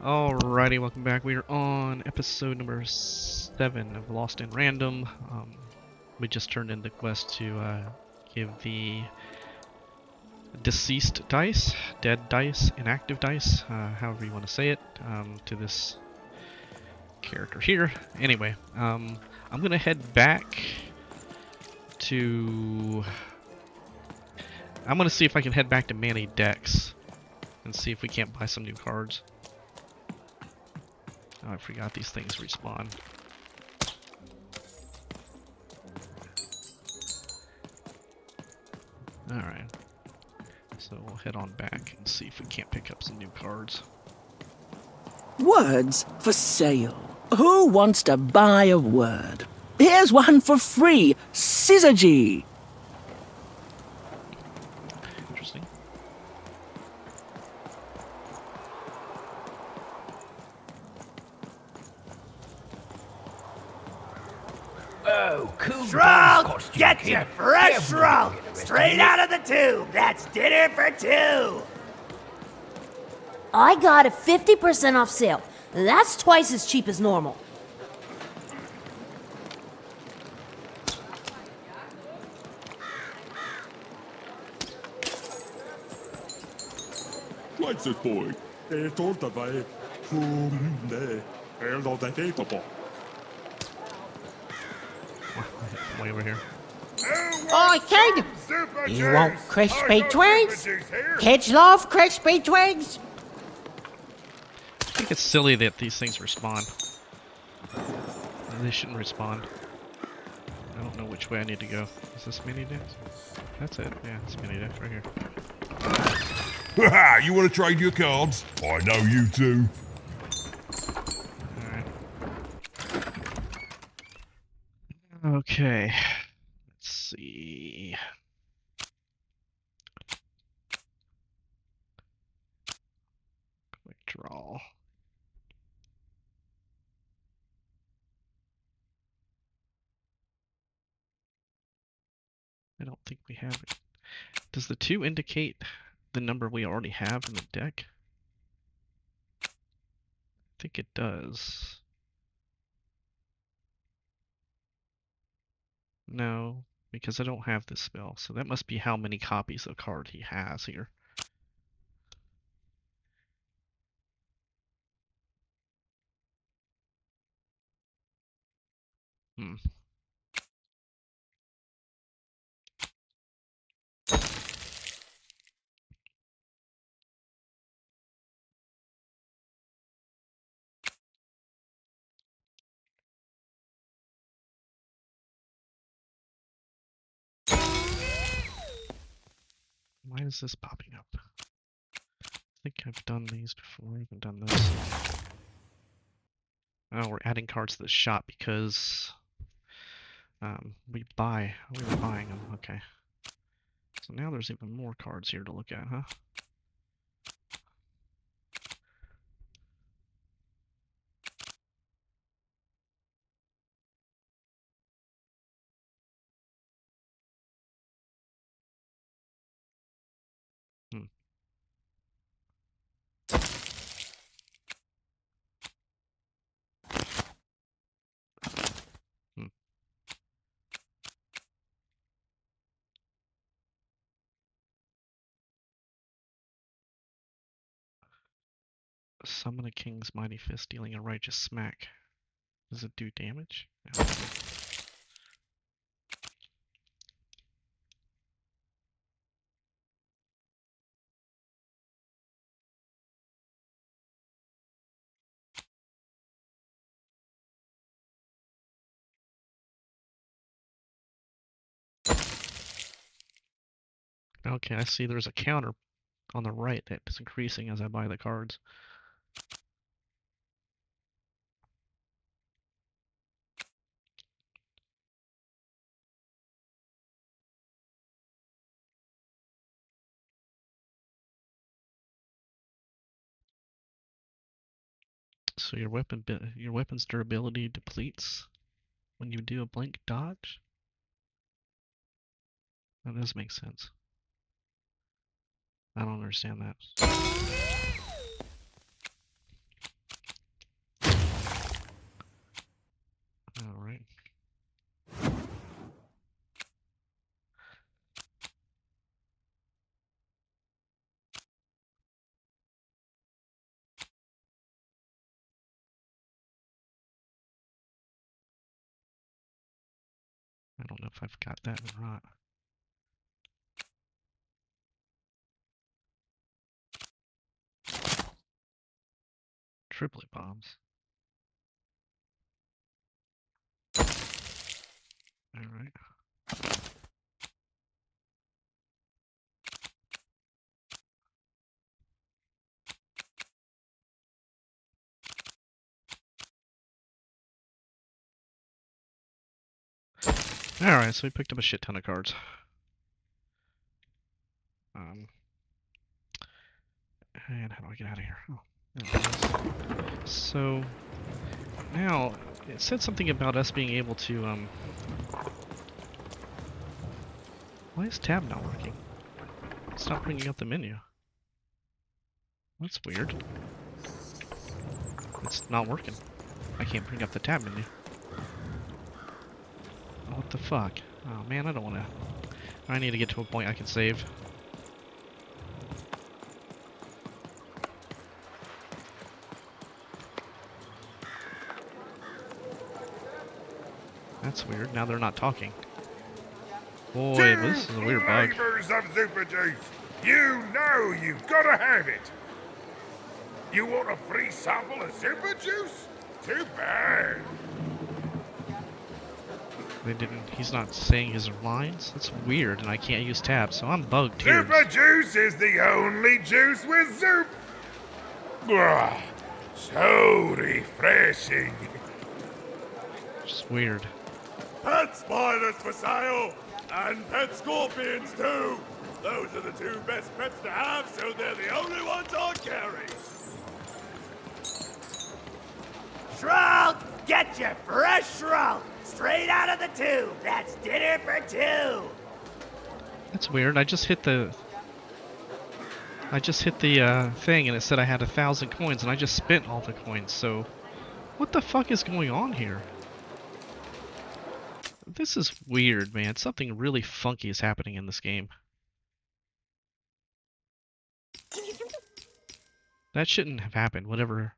Alrighty, welcome back. We are on episode number 7 of Lost in Random. We just turned in the quest to give the deceased dice, dead dice, inactive dice, however you want to say it, to this character here. Anyway, I'm gonna head back to... I'm gonna see if I can head back to Manny Dex and see if we can't buy some new cards. Oh, I forgot these things respawn. Alright. So we'll head on back and see if we can't pick up some new cards. Words for sale. Who wants to buy a word? Here's one for free. Syzygy. Interesting. Oh, cool. Shrug! Get your fresh shrug! Straight out of the tube! That's dinner for two! I got a 50% off sale. That's twice as cheap as normal. What's it boy? Way over here. Oi, kid! You want crispy twigs? Kids love crispy twigs. I think it's silly that these things respawn. They shouldn't respawn. I don't know which way I need to go. Is this Mini Dex? That's it. Yeah, it's Mini Dex right here. Haha, you want to trade your cards? I know you do. Alright. Okay. Let's see. Quick draw. I don't think we have it. Does the 2 indicate the number we already have in the deck? I think it does. No, because I don't have this spell, so that must be how many copies of card he has here. Hmm. Why is this popping up? I think I've done these before. I haven't done this. Oh, we're adding cards to the shop because we were buying them. Okay. So now there's even more cards here to look at, huh? Hmm. Hmm. Summon a King's Mighty Fist, dealing a righteous smack. Does it do damage? No. Okay, I see there's a counter on the right that is increasing as I buy the cards. So your weapon's durability depletes when you do a blink dodge? That does make sense. I don't understand that. if I've got that or not. Triplet bombs. Alright. Alright, so we picked up a shit ton of cards. And how do I get out of here? Oh, there it is. So now it said something about us being able to why is tab not working? It's not bringing up the menu. That's weird. It's not working. I can't bring up the tab menu. What the fuck? Oh man, I don't want to. I need to get to a point I can save. That's weird. Now they're not talking. Boy, this is a weird bug. Flavors of Super Juice. You know you've got to have it. You want a free sample of Super Juice? Too bad. They didn't. He's not saying his lines. That's weird, and I can't use tab, so I'm bugged here. Super Juice is the only juice with soup. Ah, so refreshing. Just weird. Pet spiders for sale, and pet scorpions too. Those are the two best pets to have, so they're the only ones I'll carry. Shroud, get your fresh shroud. Straight out of the tube. That's dinner for two. That's weird. I just hit the thing, and it said I had 1,000 coins, and I just spent all the coins. So, what the fuck is going on here? This is weird, man. Something really funky is happening in this game. That shouldn't have happened. Whatever.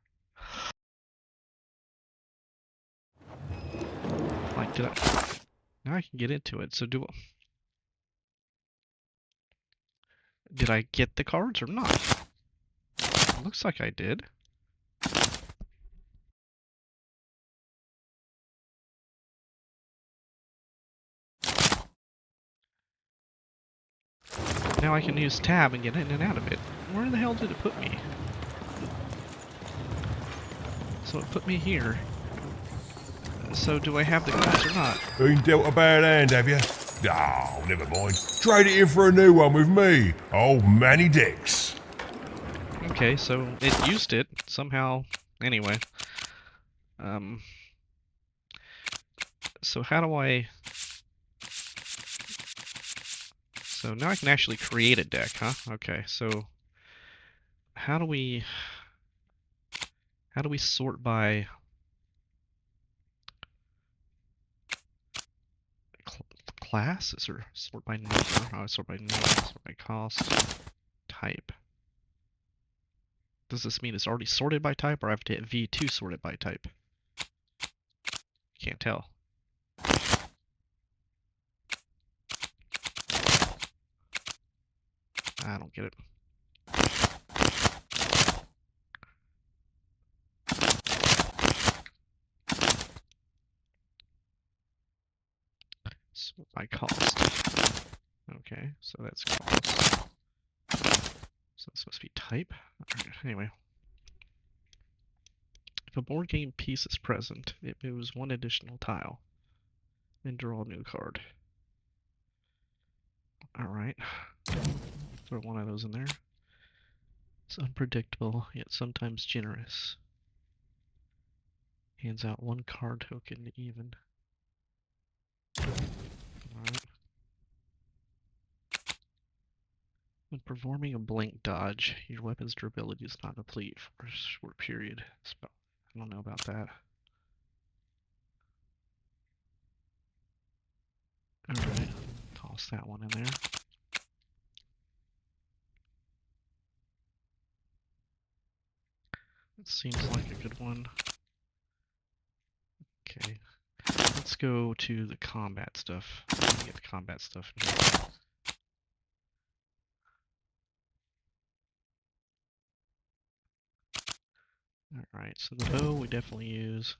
Like, did I? Now I can get into it. So did I get the cards or not? It looks like I did. Now I can use tab and get in and out of it. Where the hell did it put me? So it put me here. So do I have the cards or not? Been dealt a bad hand, have you? Oh, never mind. Trade it in for a new one with me, old Manny Dix. Okay, so it used it somehow. Anyway. So how do I... So now I can actually create a deck, huh? Okay, so how do we sort by classes or sort by number? Oh, sort by name, sort by cost, type. Does this mean it's already sorted by type, or I have to hit V to sort it by type? Can't tell. I don't get it. So by cost. Okay, so that's cost. So this must be type. Alright, anyway. If a board game piece is present, it moves one additional tile. And draw a new card. Alright. Throw one of those in there. It's unpredictable, yet sometimes generous. Hands out one card token to even. Alright. When performing a blink dodge, your weapon's durability does not deplete for a short period. I don't know about that. Alright, toss that one in there. It seems like a good one. Okay, let's go to the combat stuff. Let me get the combat stuff in here. Alright, so the bow we definitely use.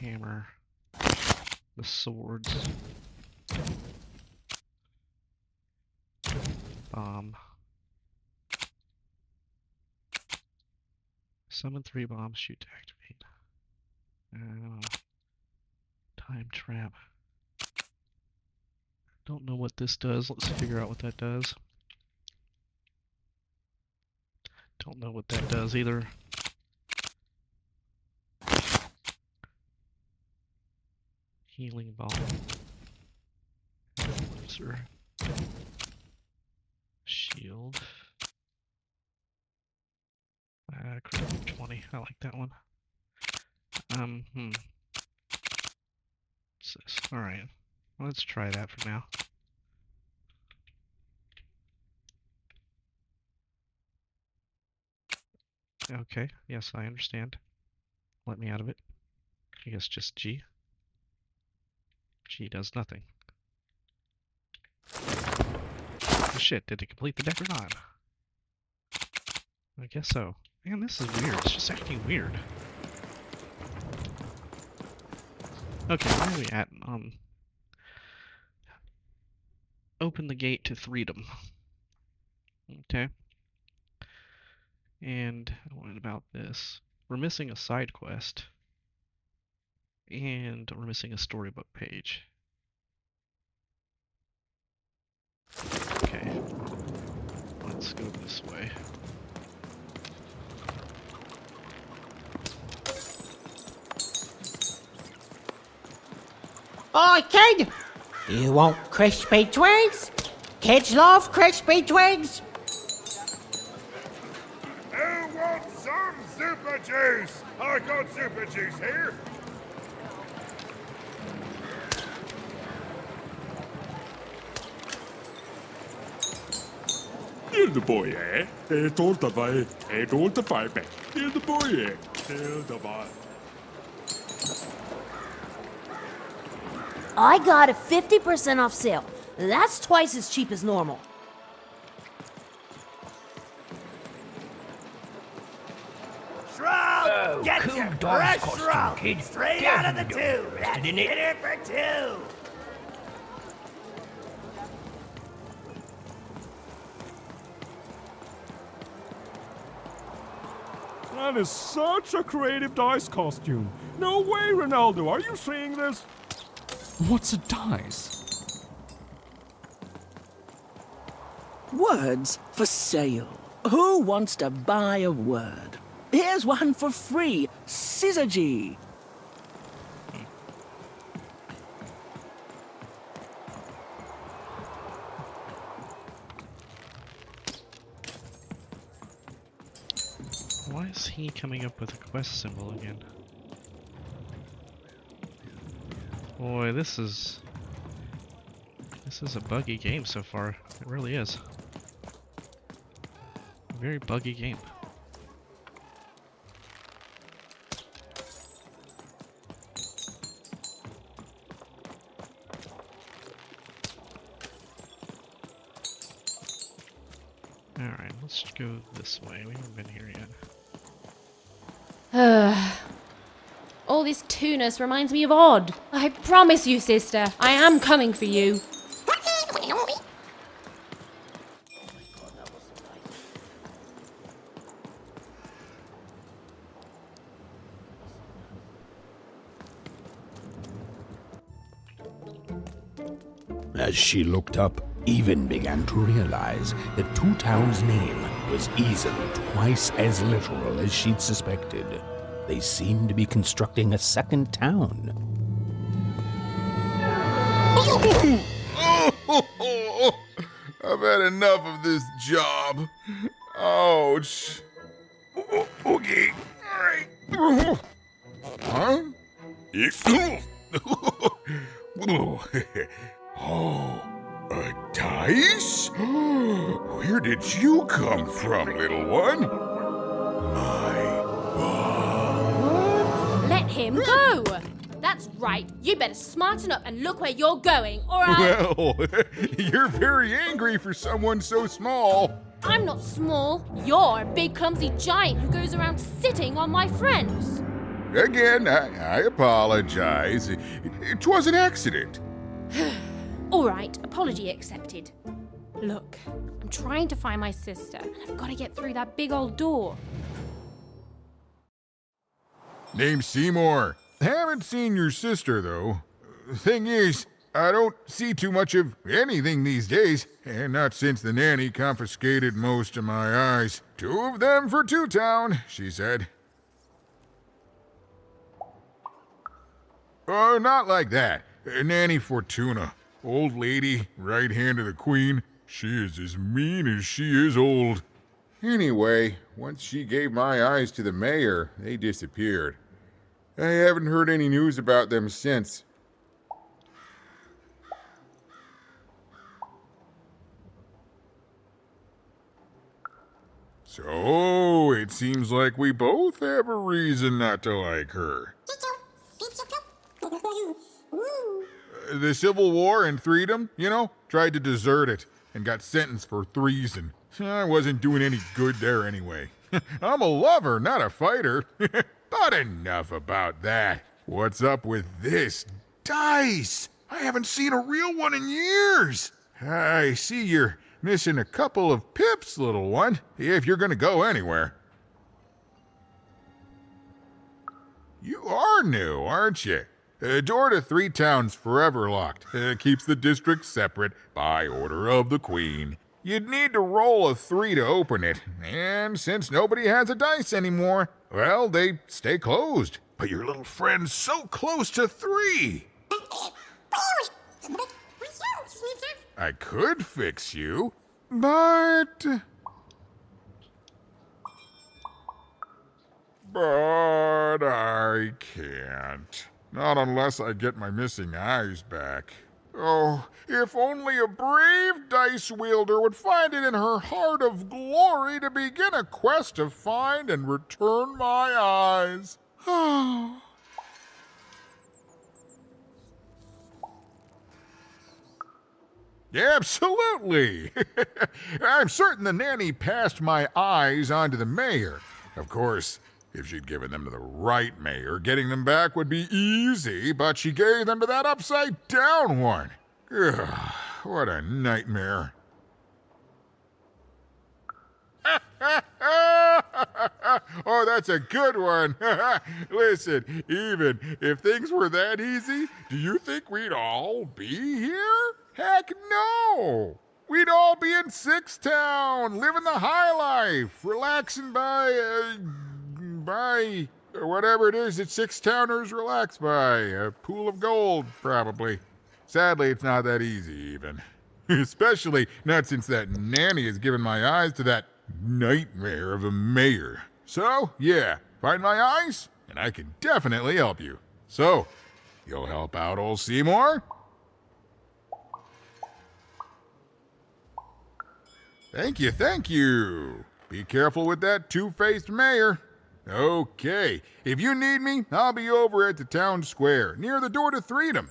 Hammer. The swords. Bomb. Summon 3 bombs, shoot to activate. Time trap. Don't know what this does. Let's figure out what that does. Don't know what that does either. Healing bomb. Elixir. Shield. Critical 20. I like that one. What's this? Alright. Let's try that for now. Okay, yes, I understand. Let me out of it. I guess just G. G does nothing. Oh shit, did it complete the deck or not? I guess so. Man, this is weird. It's just acting weird. Okay, where are we at? Open the gate to freedom. Okay. And what about this? We're missing a side quest. And we're missing a storybook page. Okay. Let's go this way. Oi, kid! You want crispy twigs? Kids love crispy twigs. Who wants some super juice? I got super juice here. Here's the boy, eh? Don't divide. Don't divide back. Here's the boy, eh? Here's the boy. I got a 50% off sale. That's twice as cheap as normal. Shroud, get cool your dog's fresh costume, shroud kid. straight out of the Definitely tube. That's interested in it. dinner for 2. That is such a creative dice costume. No way, Ronaldo. Are you seeing this? What's a dice? Words for sale. Who wants to buy a word? Here's one for free. Syzygy. Why is he coming up with a quest symbol again? Boy, this is a buggy game so far. It really is. A very buggy game. Alright, let's go this way. We haven't been here yet. All this two-ness reminds me of Odd. I promise you, sister, I am coming for you. As she looked up, Even began to realize that Two Town's name was easily twice as literal as she'd suspected. They seemed to be constructing a second town. I've had enough of this job. Ouch. Okay. All right. Huh? Oh, a dice? Where did you come from, little one? My Let him go. That's right. You better smarten up and look where you're going, or I'll... Well, you're very angry for someone so small. I'm not small. You're a big, clumsy giant who goes around sitting on my friends. Again, I apologize. It was an accident. All right, apology accepted. Look, I'm trying to find my sister, and I've got to get through that big old door. Name's Seymour. Haven't seen your sister, though. Thing is, I don't see too much of anything these days, and not since the nanny confiscated most of my eyes. 2 of them for Two Town, she said. Oh, not like that. Nanny Fortuna. Old lady, right hand of the queen. She is as mean as she is old. Anyway, once she gave my eyes to the mayor, they disappeared. I haven't heard any news about them since. So, it seems like we both have a reason not to like her. The Civil War and Freedom, you know, tried to desert it and got sentenced for treason. I wasn't doing any good there anyway. I'm a lover, not a fighter. But enough about that. What's up with this dice? I haven't seen a real one in years. I see you're missing a couple of pips, little one, if you're gonna go anywhere. You are new, aren't you? Door to Three Towns forever locked. Keeps the district separate by order of the Queen. You'd need to roll a 3 to open it, and since nobody has a dice anymore, well, they stay closed. But your little friend's so close to 3. I could fix you, but I can't. Not unless I get my missing eyes back. Oh, if only a brave dice wielder would find it in her heart of glory to begin a quest to find and return my eyes. Oh. Absolutely! I'm certain the nanny passed my eyes on to the mayor. Of course, if she'd given them to the right mayor, getting them back would be easy, but she gave them to that upside-down one. Ugh, what a nightmare. Oh, that's a good one. Listen, even if things were that easy, do you think we'd all be here? Heck no! We'd all be in Six Town, living the high life, relaxing by whatever it is that Six Towners relax by. A pool of gold, probably. Sadly, it's not that easy, even. Especially not since that nanny has given my eyes to that nightmare of a mayor. So, yeah, find my eyes, and I can definitely help you. So, you'll help out old Seymour? Thank you, thank you. Be careful with that two-faced mayor. Okay, if you need me, I'll be over at the town square, near the Door to Freedom.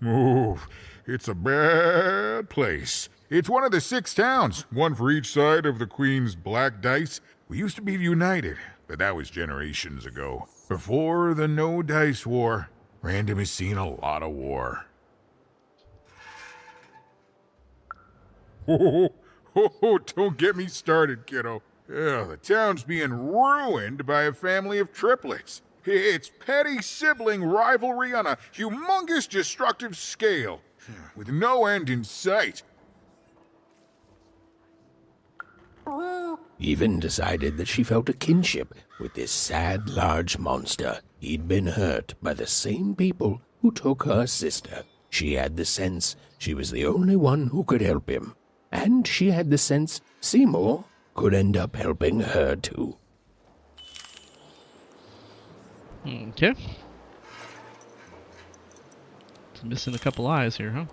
Oh, it's a bad place. It's one of the 6 towns, one for each side of the Queen's black dice. We used to be united, but that was generations ago. Before the No Dice War, Random has seen a lot of war. Oh, don't get me started, kiddo. The town's being ruined by a family of triplets. It's petty sibling rivalry on a humongous destructive scale, with no end in sight. Even decided that she felt a kinship with this sad, large monster. He'd been hurt by the same people who took her sister. She had the sense she was the only one who could help him. And she had the sense Seymour could end up helping her too. Okay. It's missing a couple eyes here, huh?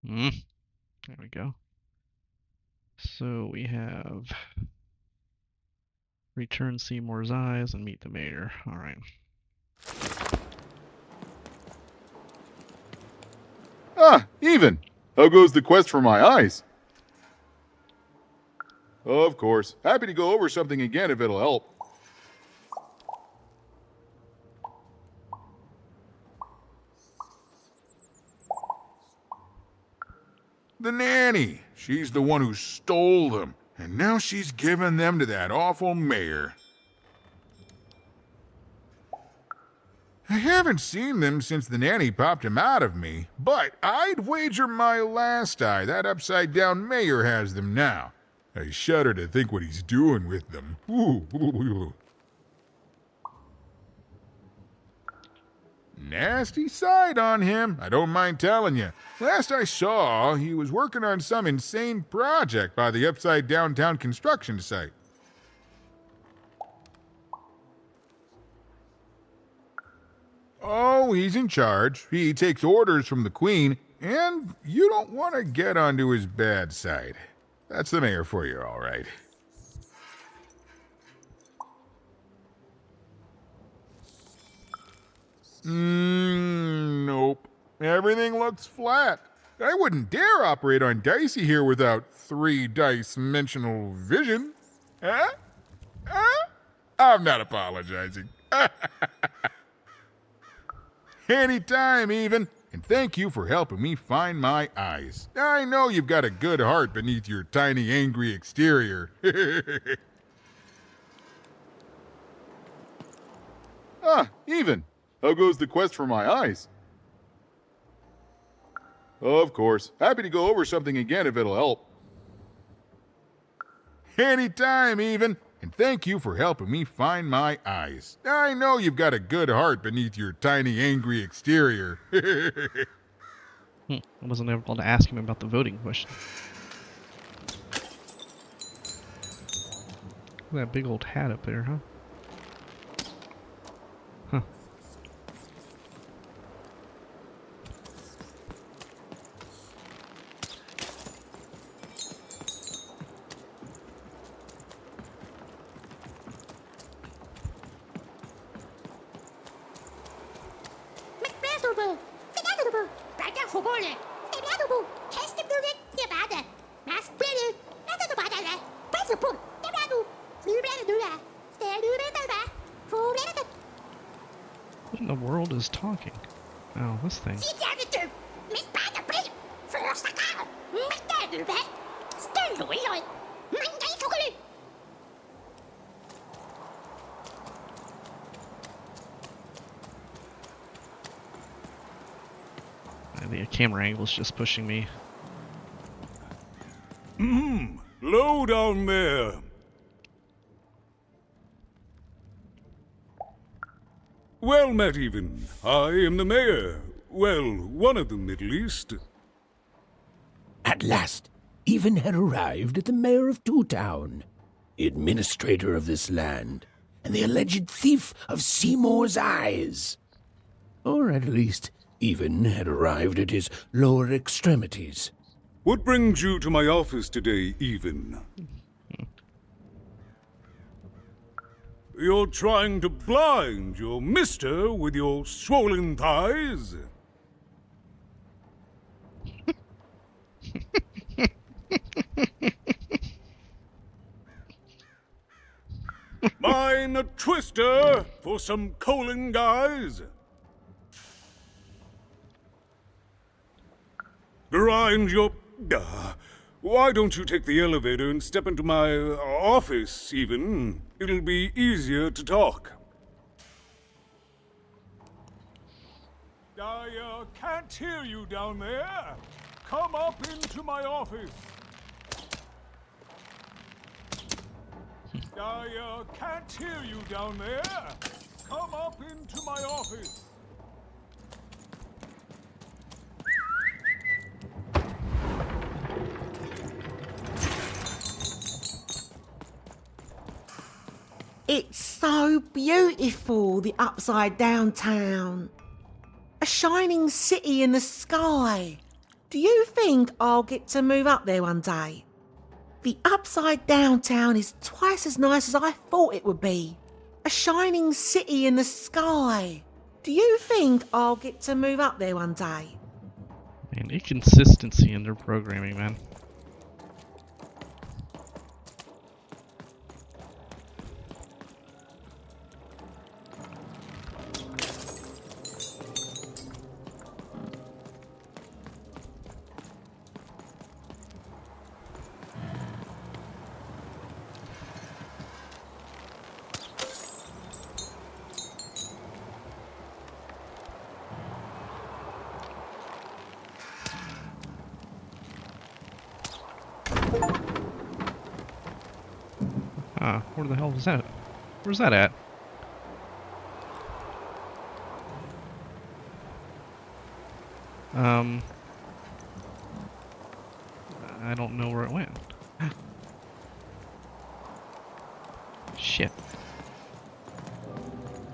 There we go. So we have return Seymour's eyes and meet the mayor. All right. Ah, even. How goes the quest for my eyes? Of course. Happy to go over something again if it'll help. The nanny. She's the one who stole them. And now she's given them to that awful mayor. I haven't seen them since the nanny popped him out of me, but I'd wager my last eye that upside-down mayor has them now. I shudder to think what he's doing with them. Ooh. Nasty side on him, I don't mind telling you. Last I saw, he was working on some insane project by the upside downtown construction site. Oh, he's in charge. He takes orders from the Queen, and you don't want to get onto his bad side. That's the mayor for you, all right. Nope. Everything looks flat. I wouldn't dare operate on Dicey here without 3-dimensional vision. Huh? Huh? I'm not apologizing. Anytime, even. And thank you for helping me find my eyes. I know you've got a good heart beneath your tiny, angry exterior. Ah, even. How goes the quest for my eyes? Of course. Happy to go over something again if it'll help. Anytime, even. And thank you for helping me find my eyes. I know you've got a good heart beneath your tiny, angry exterior. I wasn't able to ask him about the voting question. That big old hat up there, huh? Huh. What in the world is talking? Oh, this thing. The camera angle is just pushing me. Low down there. Well met, even. I am the mayor. Well, one of them, at least. At last, Even had arrived at the mayor of Two Town, the administrator of this land, and the alleged thief of Seymour's eyes. Or at least, Even had arrived at his lower extremities. What brings you to my office today, Even? You're trying to blind your mister with your swollen thighs? Mine a twister for some colon guys? Grind your... why don't you take the elevator and step into my office, Even? It'll be easier to talk. I can't hear you down there. Come up into my office. I can't hear you down there. Come up into my office. It's so beautiful, the upside down town. A shining city in the sky. Do you think I'll get to move up there one day? The Upside Down town is twice as nice as I thought it would be. A shining city in the sky. Do you think I'll get to move up there one day? Man, inconsistency in their programming, man. Where the hell was that? Where's that at? I don't know where it went. Shit.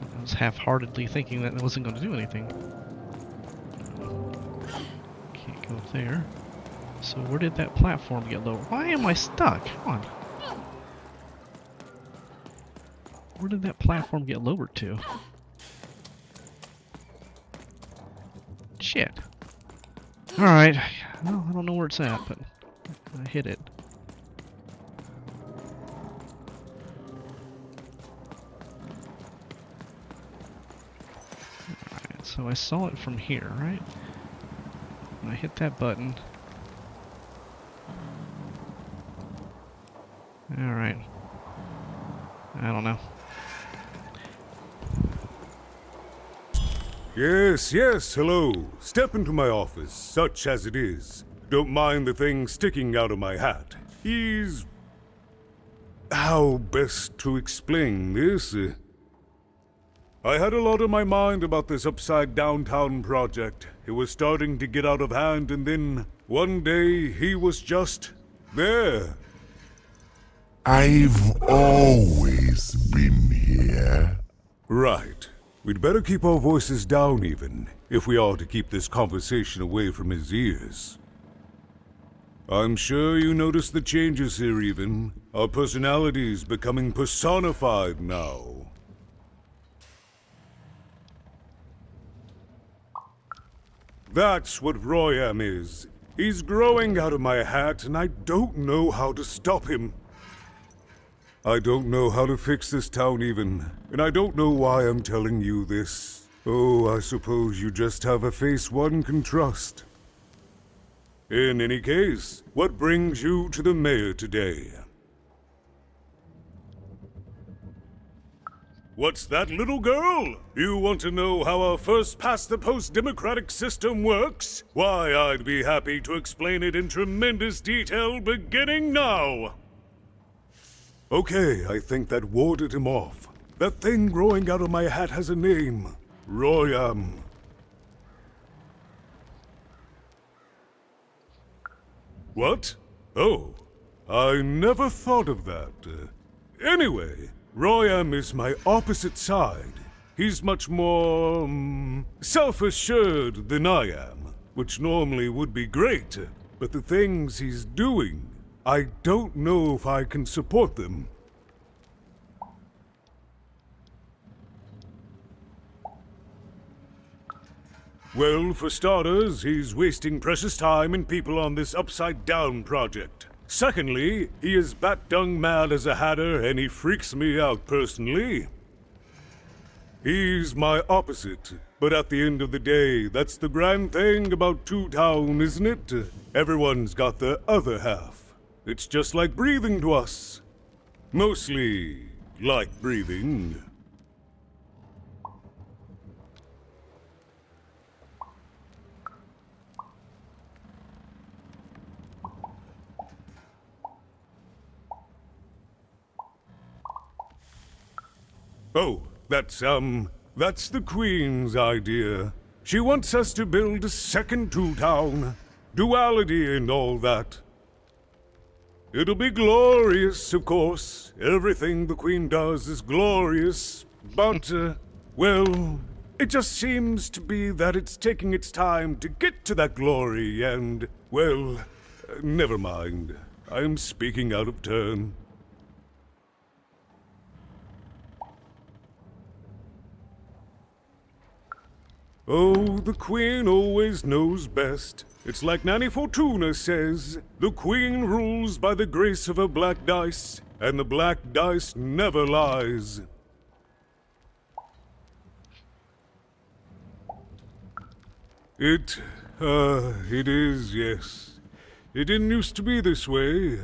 I was half-heartedly thinking that it wasn't going to do anything. Can't go there. So where did that platform get lowered? Why am I stuck? Come on. Where did that platform get lowered to? Shit. Alright. Well, I don't know where it's at, but I hit it. Alright, so I saw it from here, right? And I hit that button. Alright. I don't know. Yes, yes, hello. Step into my office, such as it is. Don't mind the thing sticking out of my hat. He's... how best to explain this? I had a lot on my mind about this Upside Downtown project. It was starting to get out of hand, and then one day he was just there. I've always been here. Right. We'd better keep our voices down even, if we are to keep this conversation away from his ears. I'm sure you noticed the changes here even. Our personalities becoming personified now. That's what Royam is. He's growing out of my hat, and I don't know how to stop him. I don't know how to fix this town even, and I don't know why I'm telling you this. Oh, I suppose you just have a face one can trust. In any case, what brings you to the mayor today? What's that, little girl? You want to know how our first-past-the-post democratic system works? Why, I'd be happy to explain it in tremendous detail beginning now. Okay, I think that warded him off. That thing growing out of my hat has a name. Royam. What? Oh, I never thought of that. Anyway, Royam is my opposite side. He's much more, self-assured than I am, which normally would be great, but the things he's doing, I don't know if I can support them. Well, for starters, he's wasting precious time and people on this Upside Down project. Secondly, he is bat-dung mad as a hatter and he freaks me out personally. He's my opposite, but at the end of the day, that's the grand thing about Two Town, isn't it? Everyone's got their other half. It's just like breathing to us. Mostly like breathing. Oh, that's the Queen's idea. She wants us to build a second Two Town. Duality and all that. It'll be glorious, of course. Everything the Queen does is glorious. But, well, It just seems to be that it's taking its time to get to that glory, and, well, never mind. I'm speaking out of turn. Oh, the Queen always knows best. It's like Nanny Fortuna says, the Queen rules by the grace of her black dice, and the black dice never lies. It is, yes. It didn't used to be this way.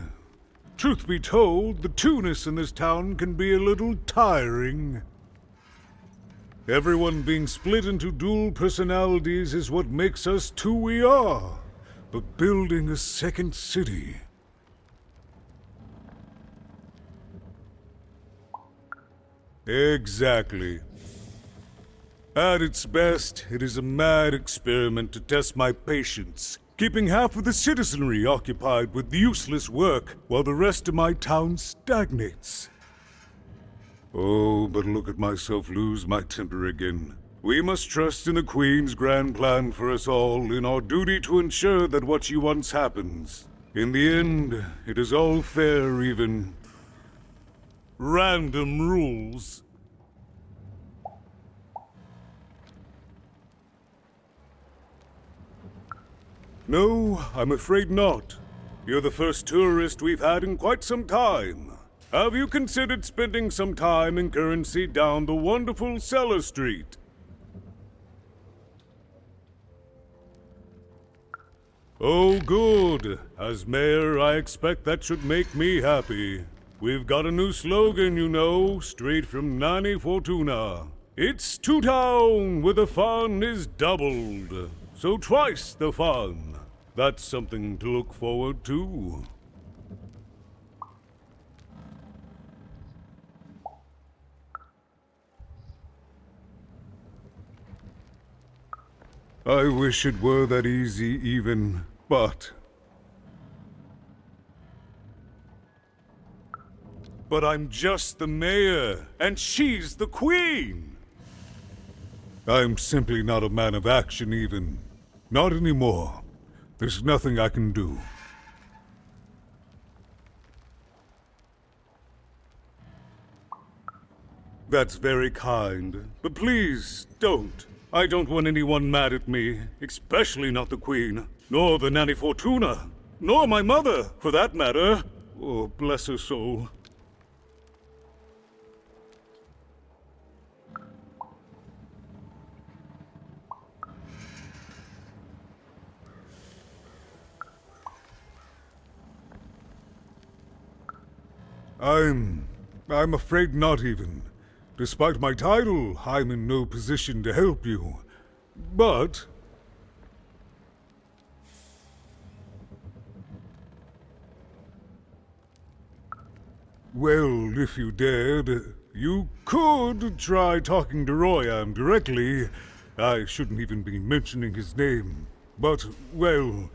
Truth be told, the two-ness in this town can be a little tiring. Everyone being split into dual personalities is what makes us who we are. But building a second city... Exactly. At its best, it is a mad experiment to test my patience, keeping half of the citizenry occupied with useless work while the rest of my town stagnates. Oh, but look at myself lose my temper again. We must trust in the Queen's grand plan for us all, in our duty to ensure that what she wants happens. In the end, it is all fair, even random rules. No, I'm afraid not. You're the first tourist we've had in quite some time. Have you considered spending some time in currency down the wonderful Cellar Street? Oh, good. As mayor, I expect that should make me happy. We've got a new slogan, you know, straight from Nanny Fortuna. It's Two Town, where the fun is doubled. So twice the fun. That's something to look forward to. I wish it were that easy even, but I'm just the mayor, and she's the queen! I'm simply not a man of action even. Not anymore. There's nothing I can do. That's very kind, but please, don't. I don't want anyone mad at me, especially not the Queen, nor the Nanny Fortuna, nor my mother, for that matter. Oh, bless her soul. I'm afraid not even. Despite my title, I'm in no position to help you. But... well, if you dared, you could try talking to Royam directly. I shouldn't even be mentioning his name. But, well,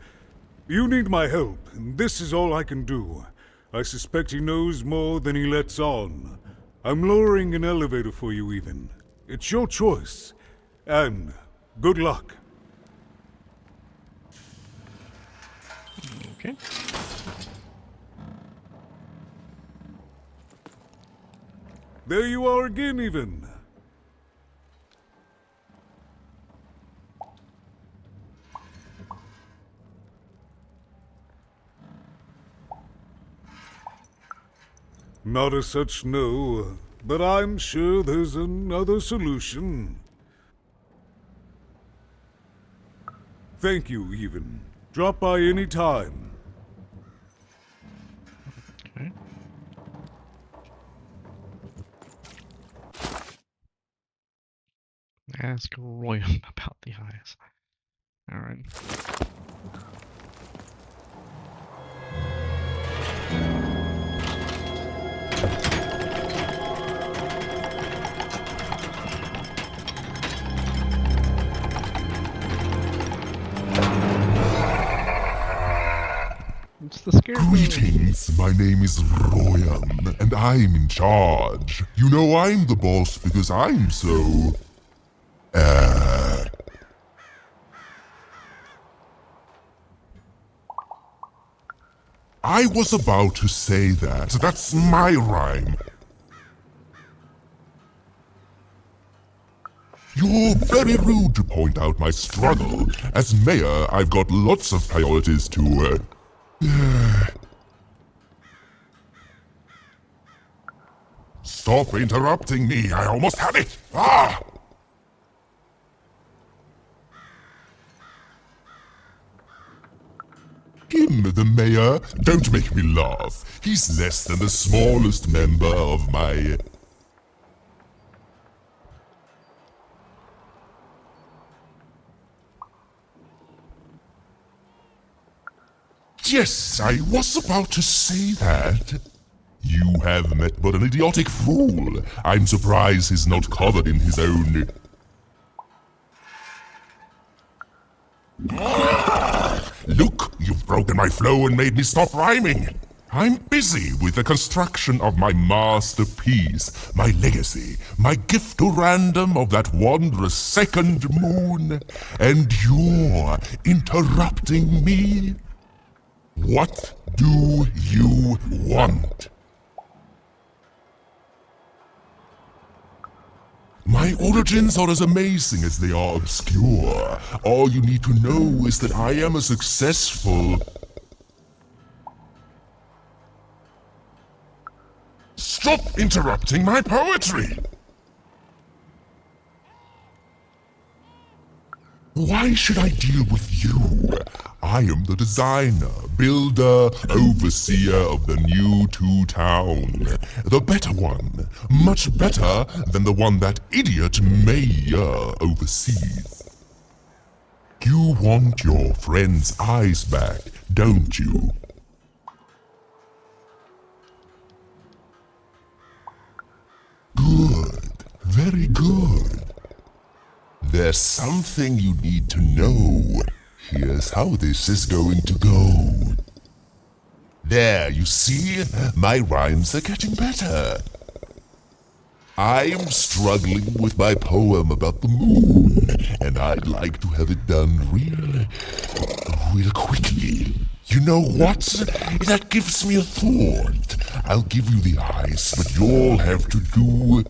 you need my help, and this is all I can do. I suspect he knows more than he lets on. I'm lowering an elevator for you even. It's your choice. And good luck. Okay. There you are again even. Not as such, no, but I'm sure there's another solution. Thank you, even. Drop by any time. Okay. Ask Royam about the eyes. Alright. It's the scarecrow. Greetings, my name is Royam, and I'm in charge. You know I'm the boss because I'm so I was about to say that. That's my rhyme. You're very rude to point out my struggle. As mayor, I've got lots of priorities to, Stop interrupting me. I almost had it. Ah! Him, the mayor? Don't make me laugh. He's less than the smallest member of my... Yes, I was about to say that. You have met but an idiotic fool. I'm surprised he's not covered in his own... Look, you've broken my flow and made me stop rhyming. I'm busy with the construction of my masterpiece, my legacy, my gift to random of that wondrous second moon. And you're interrupting me? What do you want? My origins are as amazing as they are obscure. All you need to know is that I am a successful... Stop interrupting my poetry! Why should I deal with you? I am the designer, builder, overseer of the new Town. The better one. Much better than the one that idiot mayor oversees. You want your friend's eyes back, don't you? Good. Very good. There's something you need to know. Here's how this is going to go. There, you see? My rhymes are getting better. I'm struggling with my poem about the moon, and I'd like to have it done real quickly. You know what? That gives me a thought. I'll give you the ice, but you'll have to do...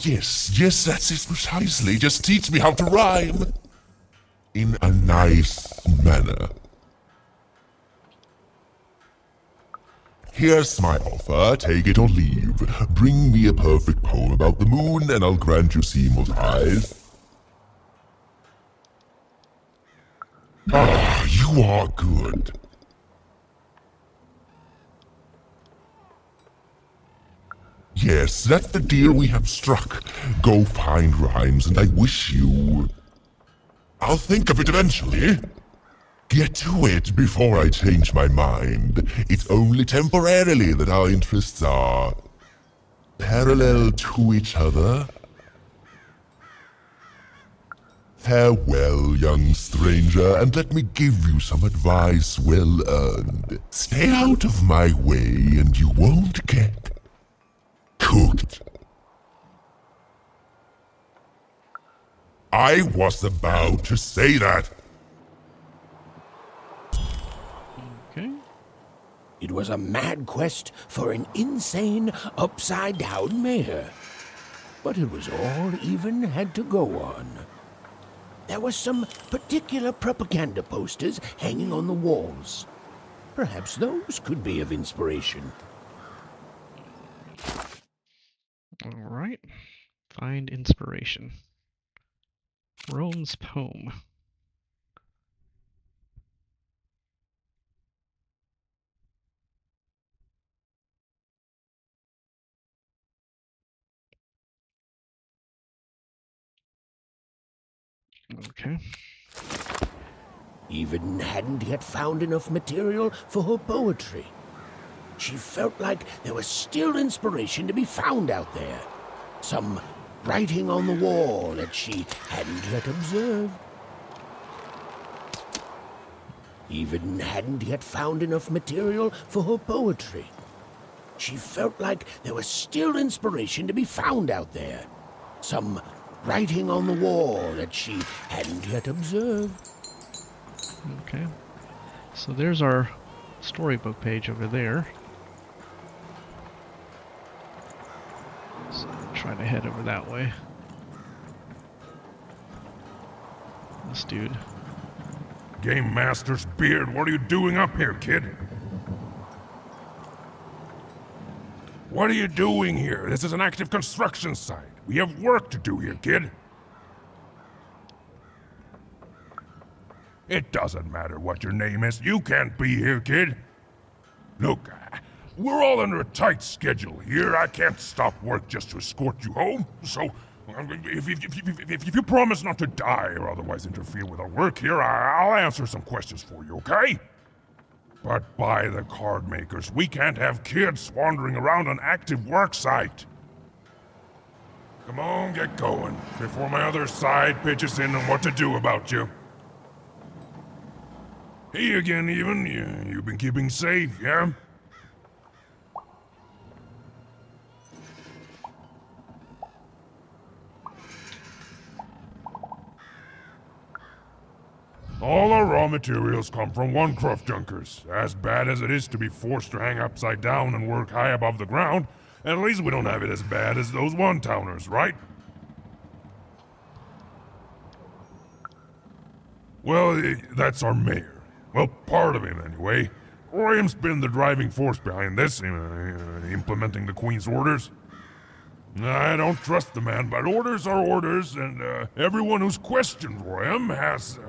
yes, that's it precisely. Just teach me how to rhyme. In a nice manner. Here's my offer, take it or leave. Bring me a perfect poem about the moon and I'll grant you seamless eyes. Ah, you are good. Yes, that's the deal we have struck. Go find rhymes, and I wish you... I'll think of it eventually. Get to it before I change my mind. It's only temporarily that our interests are... parallel to each other. Farewell, young stranger, and let me give you some advice well earned. Stay out of my way, and you won't get... cooked. I was about to say that. Okay. It was a mad quest for an insane, upside-down mayor. But it was all even had to go on. There were some particular propaganda posters hanging on the walls. Perhaps those could be of inspiration. Alright. Find inspiration. Rome's poem. Okay. Even hadn't yet found enough material for her poetry. She felt like there was still inspiration to be found out there. Some writing on the wall that she hadn't yet observed. Even hadn't yet found enough material for her poetry. She felt like there was still inspiration to be found out there. Some writing on the wall that she hadn't yet observed. Okay. So there's our storybook page over there. So try to head over that way. This dude. Game Master's beard, what are you doing up here, kid? What are you doing here? This is an active construction site. We have work to do here, kid. It doesn't matter what your name is. You can't be here, kid. Look, we're all under a tight schedule here. I can't stop work just to escort you home. So, if you promise not to die or otherwise interfere with our work here, I'll answer some questions for you, okay? But by the card makers, we can't have kids wandering around an active work site. Come on, get going, before my other side pitches in on what to do about you. Hey again, even. You've been keeping safe, yeah? All our raw materials come from one Cruft Junkers. As bad as it is to be forced to hang upside down and work high above the ground, at least we don't have it as bad as those one-towners, right? Well, that's our mayor. Well, part of him, anyway. Royham's been the driving force behind this, implementing the Queen's orders. I don't trust the man, but orders are orders, and everyone who's questioned Royham has,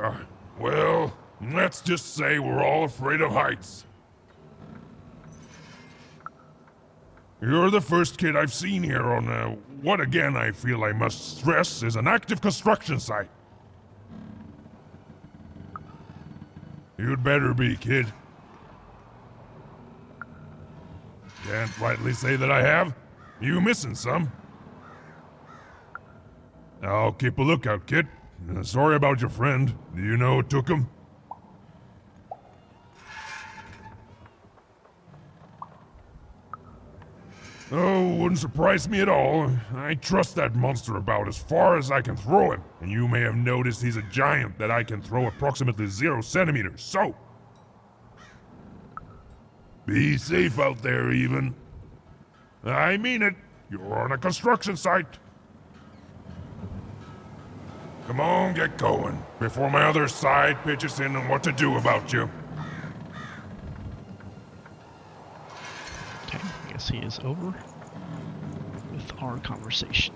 well, let's just say we're all afraid of heights. You're the first kid I've seen here on what again I feel I must stress is an active construction site. You'd better be, kid. Can't rightly say that I have. You missing some? I'll keep a lookout, kid. Sorry about your friend. Do you know who took him? Oh, wouldn't surprise me at all. I trust that monster about as far as I can throw him. And you may have noticed he's a giant that I can throw approximately 0 centimeters, so... be safe out there, even. I mean it. You're on a construction site. Come on, get going, before my other side pitches in on what to do about you. Okay, I guess he is over with our conversation.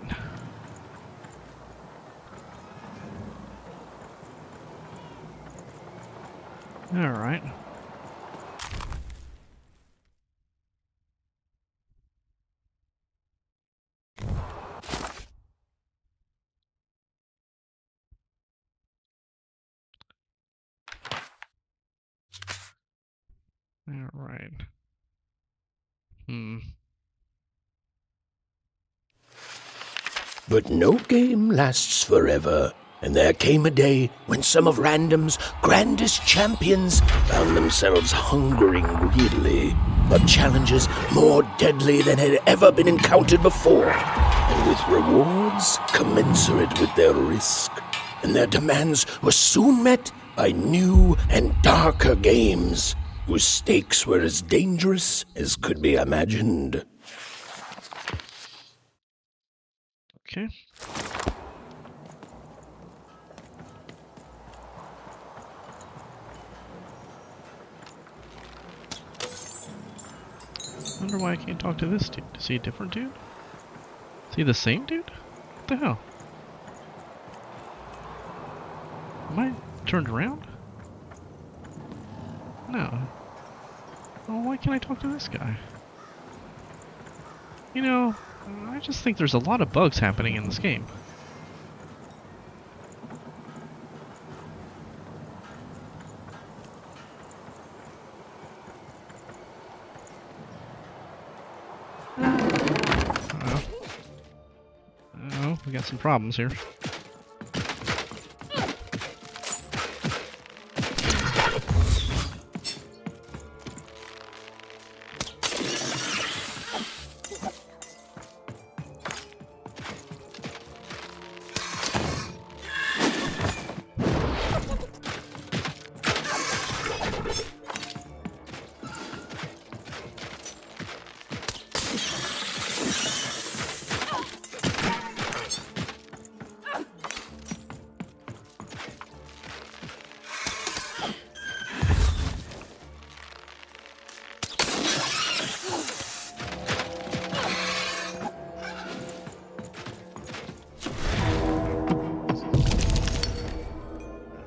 Alright. Alright. But no game lasts forever, and there came a day when some of Random's grandest champions found themselves hungering greedily for challenges more deadly than had ever been encountered before, and with rewards commensurate with their risk. And their demands were soon met by new and darker games, whose stakes were as dangerous as could be imagined. Okay. Wonder why I can't talk to this dude. Is he a different dude? Is he the same dude? What the hell? Am I turned around? No. Oh, why can't I talk to this guy? You know, I just think there's a lot of bugs happening in this game. Oh, we got some problems here.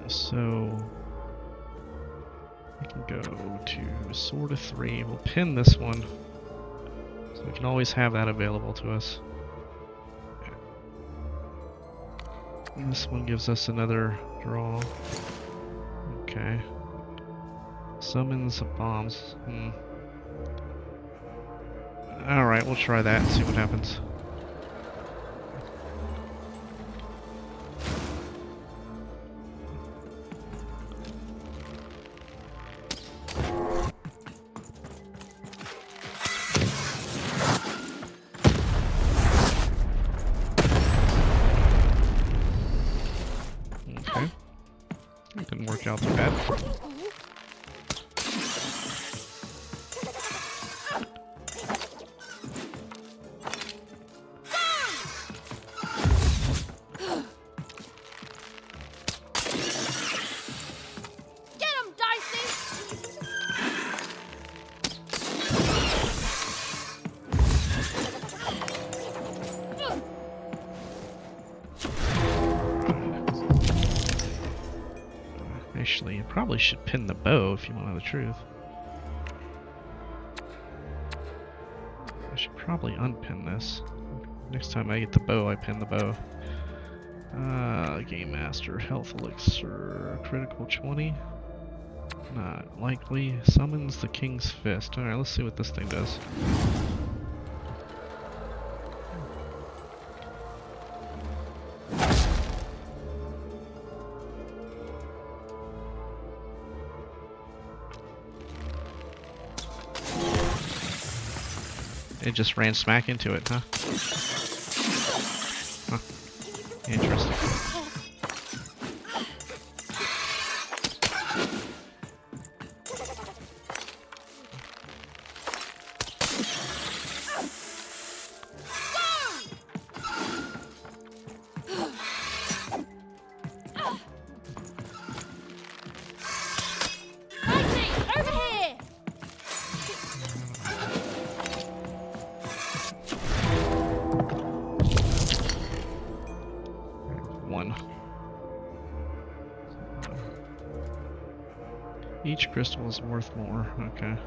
So we can go to Sword of 3. We'll pin this one, so we can always have that available to us. And this one gives us another draw. Okay. Summons bombs. Alright, we'll try that and see what happens. Okay. Didn't work out too bad. Actually, you probably should pin the bow if you want to know the truth. I should probably unpin this. Next time I get the bow, I pin the bow. Game Master, Health Elixir, Critical 20. Not likely. Summons the King's Fist. Alright, let's see what this thing does. It just ran smack into it, huh? Huh. Interesting. Each crystal is worth more. Okay.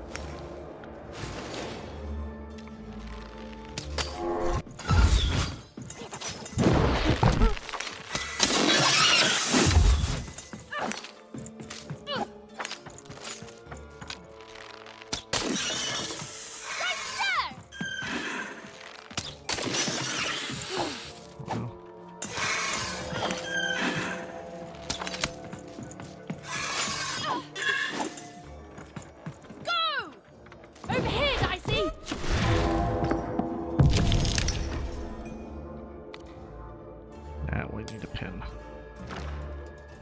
Need a pen.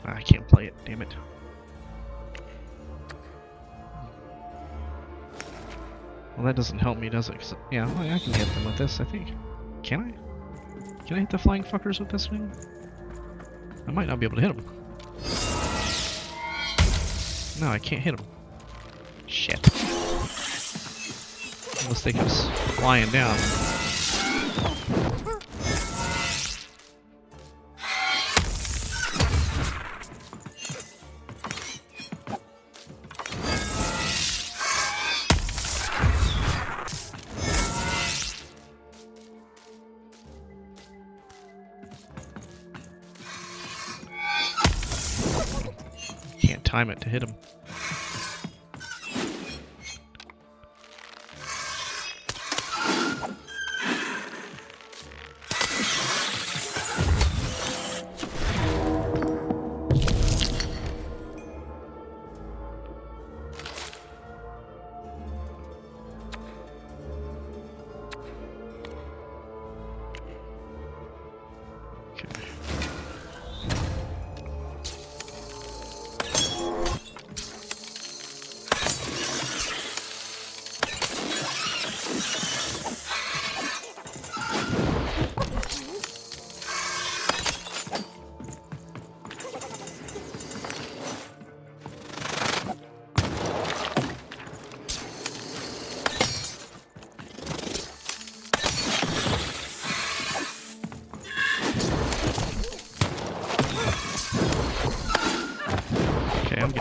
I can't play it, damn it. Well, that doesn't help me, does it? 'Cause, yeah, well, I can hit them with this, I think. Can I? Can I hit the flying fuckers with this thing? I might not be able to hit them. No, I can't hit them. Shit. Unless they keep flying down. Time it to hit him.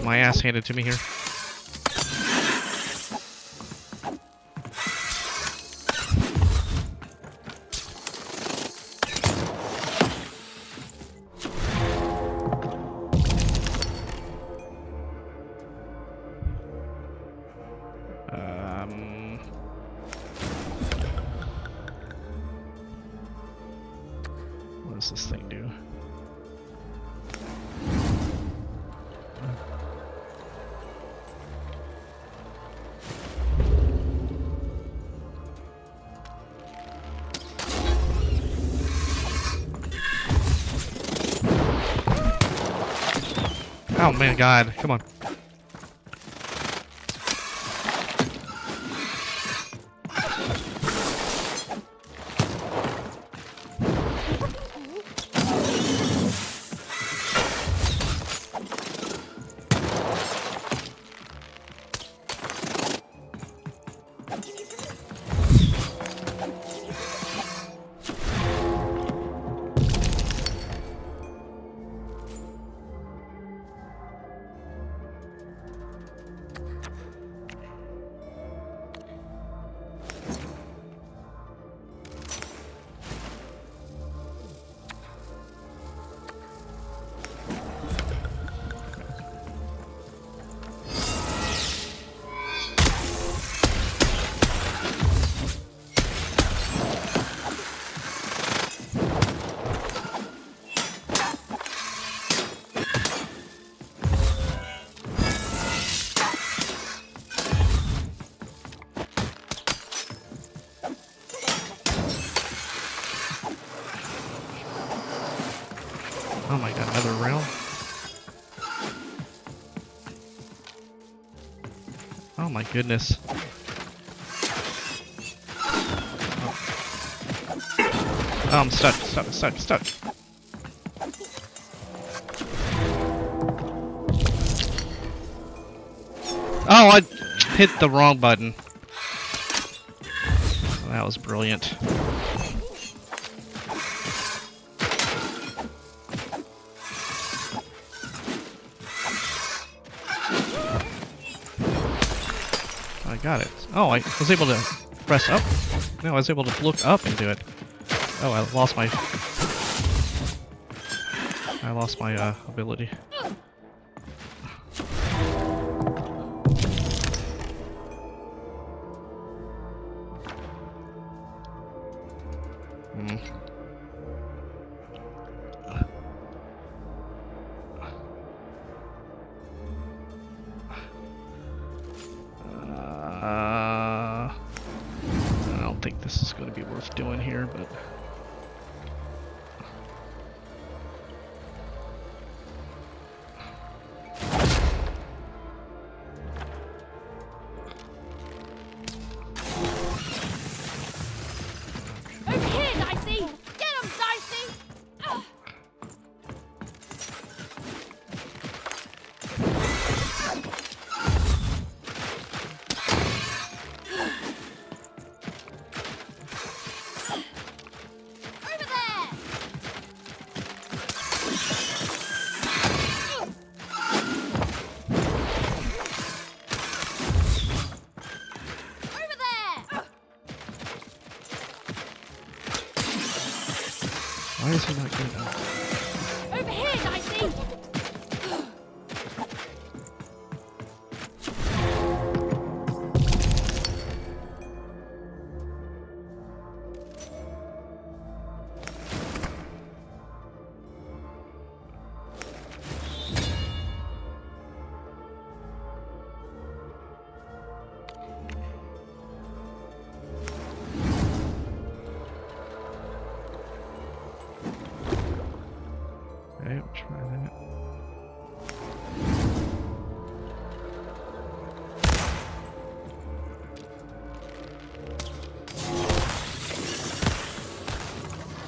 my ass handed to me here. What does this thing do? Oh man, God, come on. Oh my God, another rail. Oh my goodness. Oh, I'm stuck. Oh, I hit the wrong button. That was brilliant. I got it. Oh, I was able to press up? No, I was able to look up and do it. Oh, I lost my ability. I don't think this is going to be worth doing here, but... Over here, Dicey! Get him, Dicey! Over there! Over there! Why is he not good enough? Over here, Dicey! Okay, we'll try that.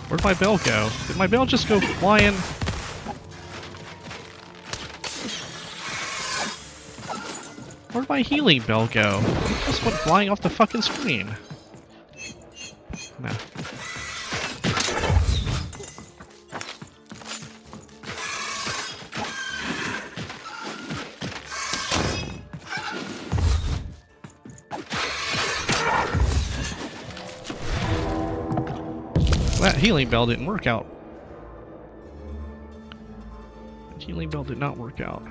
Where'd my bell go? Did my bell just go flying? Where'd my healing bell go? It just went flying off the fucking screen. No. That healing bell didn't work out. That healing bell did not work out.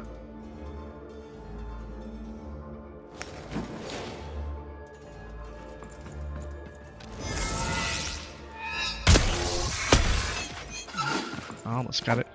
I almost got it.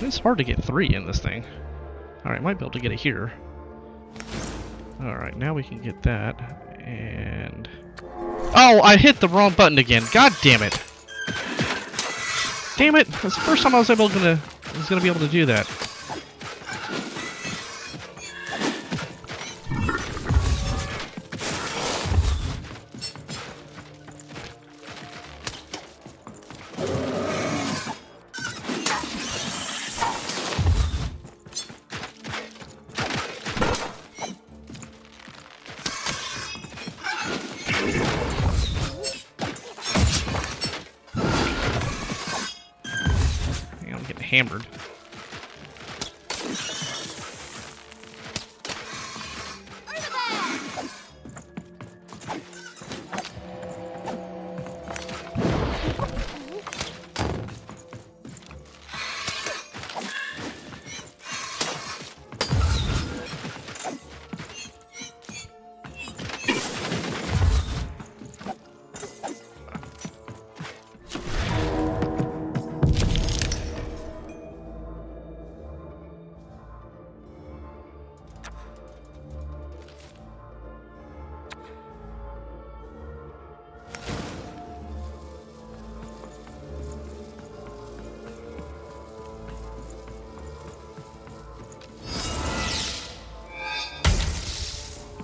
It's hard to get 3 in this thing. Alright, might be able to get it here. Alright, now we can get that. And... oh, I hit the wrong button again. God damn it. Damn it! That's the first time I was gonna be able to do that. Hammered.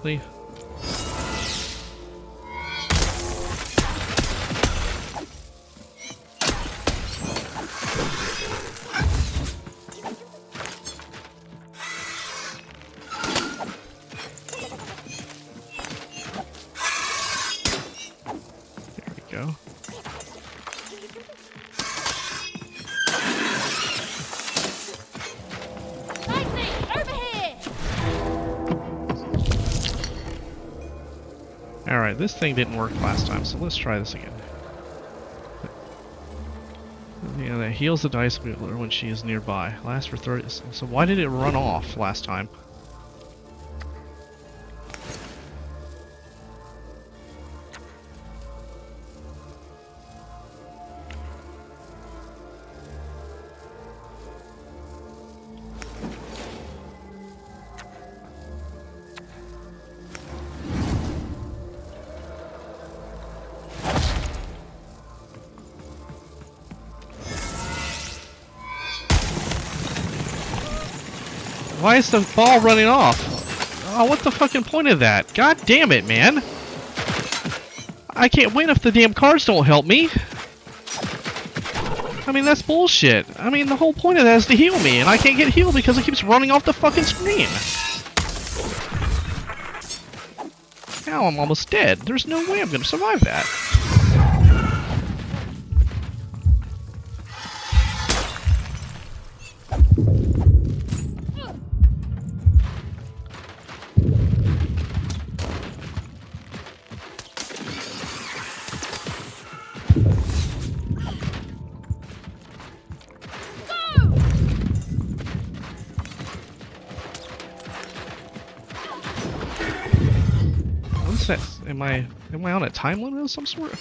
There we go. Alright, this thing didn't work last time, so let's try this again. Yeah, that heals the dice wheeler when she is nearby. Lasts for 30... so why did it run off last time? Why is the ball running off? Oh, what the fucking point of that? God damn it, man! I can't win if the damn cards don't help me! I mean, that's bullshit. I mean, the whole point of that is to heal me, and I can't get healed because it keeps running off the fucking screen! Now I'm almost dead. There's no way I'm gonna survive that. Am I on a time limit of some sort?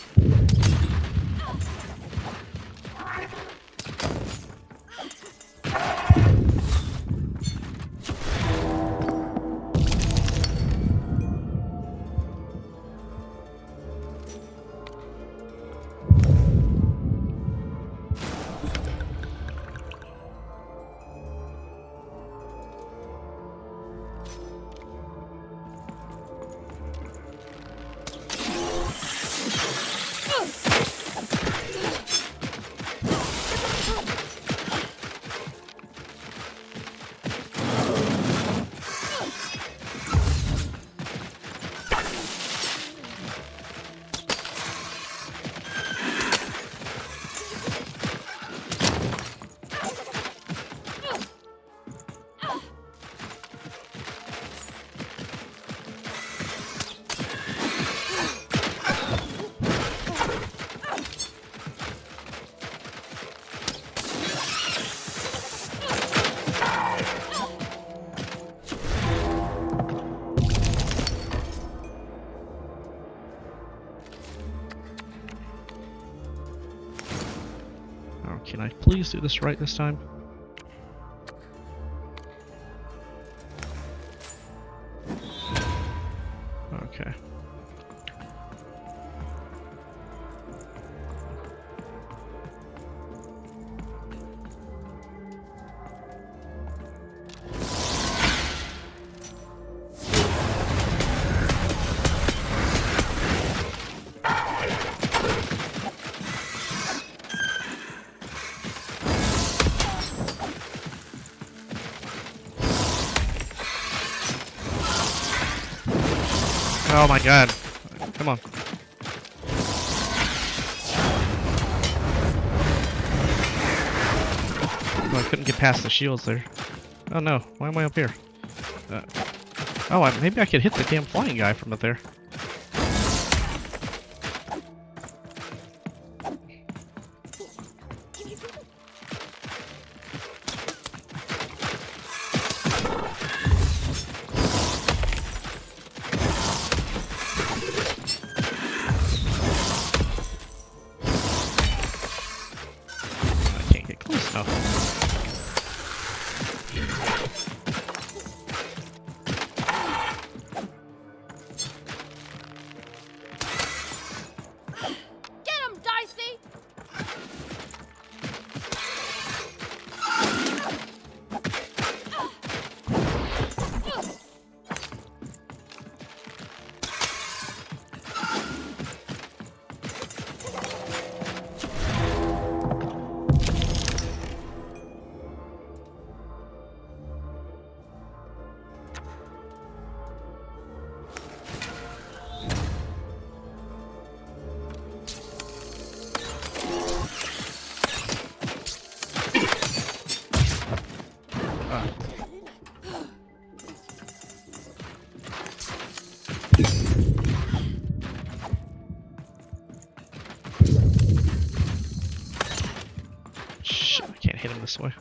please do this right this time. Okay. Oh my god. Come on. Oh, I couldn't get past the shields there. Oh no, why am I up here? Maybe I could hit the damn flying guy from up there. Shit, I can't hit him this way.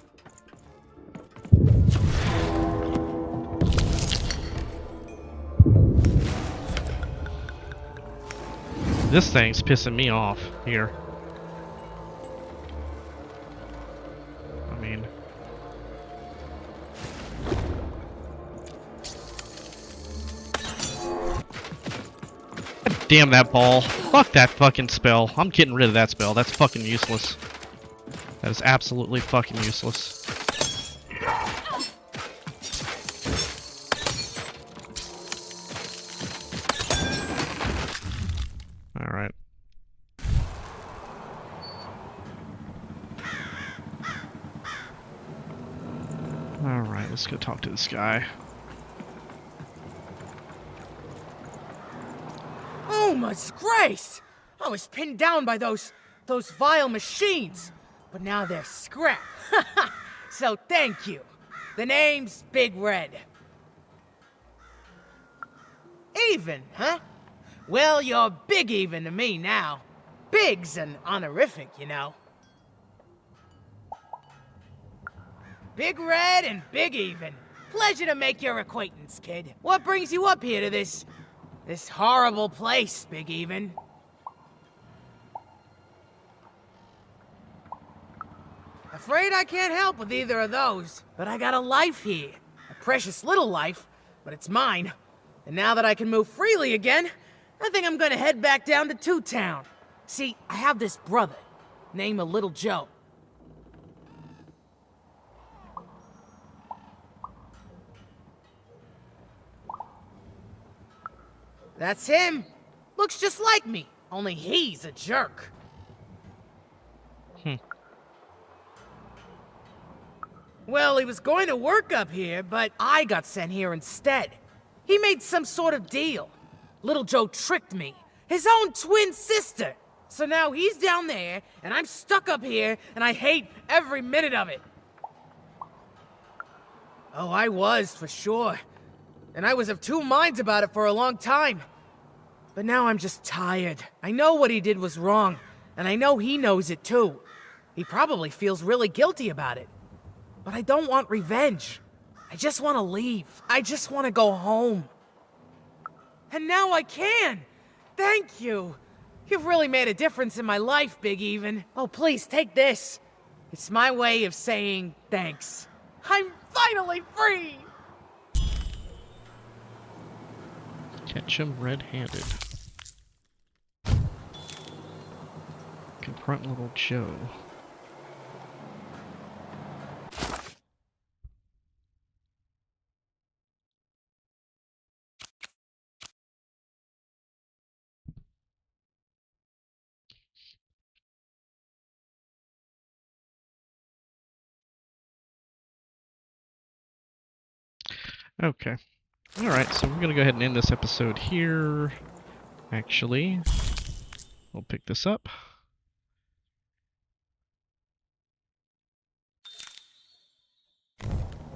This thing's pissing me off here. I mean... Damn that ball. Fuck that fucking spell. I'm getting rid of that spell. That's fucking useless. That is absolutely fucking useless. Alright. Alright, let's go talk to this guy. Oh my grace! I was pinned down by those vile machines, but now they're scrap. So thank you. The name's Big Red. Even, huh? Well, you're Big Even to me now. Big's an honorific, you know. Big Red and Big Even. Pleasure to make your acquaintance, kid. What brings you up here to this horrible place, Big Even? Afraid I can't help with either of those, but I got a life here. A precious little life, but it's mine. And now that I can move freely again, I think I'm gonna head back down to Two Town. See, I have this brother, named Little Joe. That's him. Looks just like me, only he's a jerk. Well, he was going to work up here, but I got sent here instead. He made some sort of deal. Little Joe tricked me, his own twin sister. So now he's down there, and I'm stuck up here, and I hate every minute of it. Oh, I was, for sure. And I was of two minds about it for a long time. But now I'm just tired. I know what he did was wrong, and I know he knows it too. He probably feels really guilty about it. But I don't want revenge. I just want to leave. I just want to go home. And now I can! Thank you! You've really made a difference in my life, Big Even. Oh, please, take this. It's my way of saying thanks. I'm finally free! Catch him red-handed. Confront little Joe. Okay. Alright, so we're going to go ahead and end this episode here. Actually, we'll pick this up.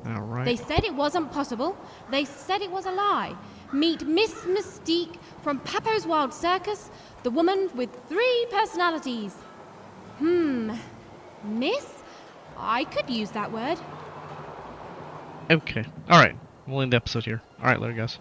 Alright. They said it wasn't possible. They said it was a lie. Meet Miss Mystique from Papo's Wild Circus, the woman with 3 personalities. Miss? I could use that word. Okay. Alright. We'll end the episode here. Alright, later guys.